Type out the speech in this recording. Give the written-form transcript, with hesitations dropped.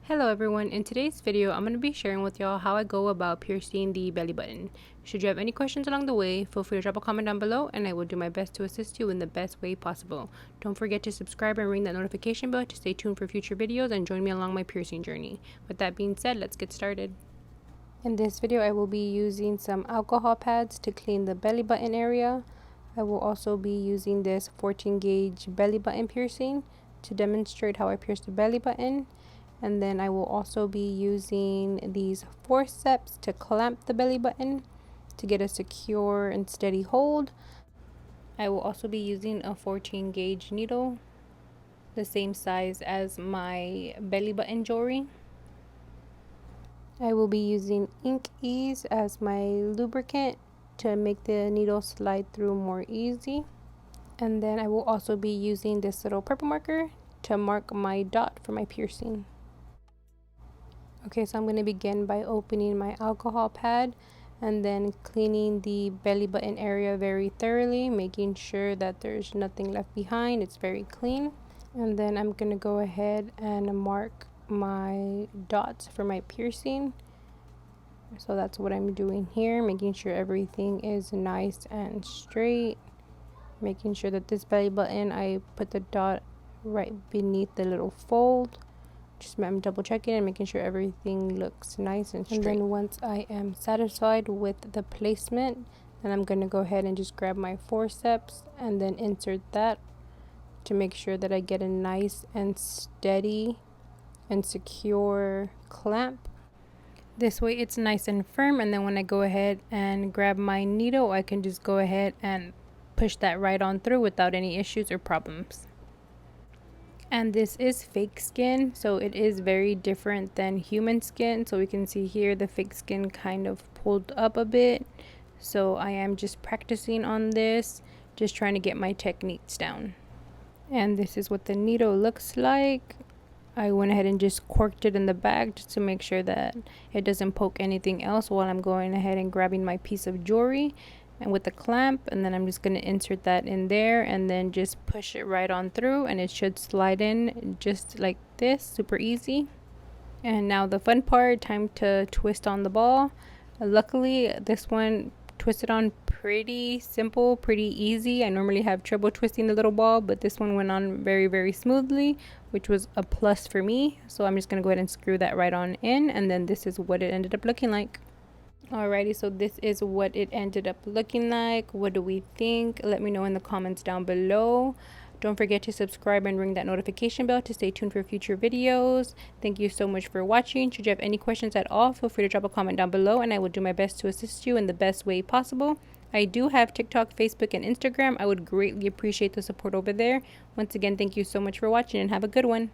Hello everyone, in today's video I'm going to be sharing with y'all how I go about piercing the belly button. Should you have any questions along the way, feel free to drop a comment down below and I will do my best to assist you in the best way possible. Don't forget to subscribe and ring that notification bell to stay tuned for future videos and join me along my piercing journey. With that being said, let's get started. In this video I will be using some alcohol pads to clean the belly button area. I will also be using this 14 gauge belly button piercing to demonstrate how I pierce the belly button. And then I will also be using these forceps to clamp the belly button to get a secure and steady hold. I will also be using a 14 gauge needle, the same size as my belly button jewelry. I will be using Ink Ease as my lubricant to make the needle slide through more easy. And then I will also be using this little purple marker to mark my dot for my piercing. Okay, so I'm going to begin by opening my alcohol pad and then cleaning the belly button area very thoroughly, making sure that there's nothing left behind. It's very clean. And then I'm going to go ahead and mark my dots for my piercing. So that's what I'm doing here, making sure everything is nice and straight. Making sure that this belly button, I put the dot right beneath the little fold. I'm double checking and making sure everything looks nice and straight. And then once I am satisfied with the placement, then I'm going to go ahead and just grab my forceps and then insert that to make sure that I get a nice and steady and secure clamp. This way it's nice and firm, and then when I go ahead and grab my needle, I can just go ahead and push that right on through without any issues or problems. And this is fake skin, so it is very different than human skin. So we can see here the fake skin kind of pulled up a bit. So I am just practicing on this, just trying to get my techniques down. And this is what the needle looks like. I went ahead and just corked it in the bag just to make sure that it doesn't poke anything else while I'm going ahead and grabbing my piece of jewelry and with the clamp, and then I'm just going to insert that in there and then just push it right on through, and it should slide in just like this, super easy. And now the fun part, time to twist on the ball. Luckily this one twisted on pretty simple, pretty easy. I normally have trouble twisting the little ball, but this one went on very smoothly, which was a plus for me. So I'm just going to go ahead and screw that right on in, and then this is what it ended up looking like. Alrighty, so this is what it ended up looking like. What do we think? Let me know in the comments down below. Don't forget to subscribe and ring that notification bell to stay tuned for future videos. Thank you so much for watching. Should you have any questions at all, feel free to drop a comment down below and I will do my best to assist you in the best way possible. I do have TikTok, Facebook, and Instagram. I would greatly appreciate the support over there. Once again, thank you so much for watching and have a good one.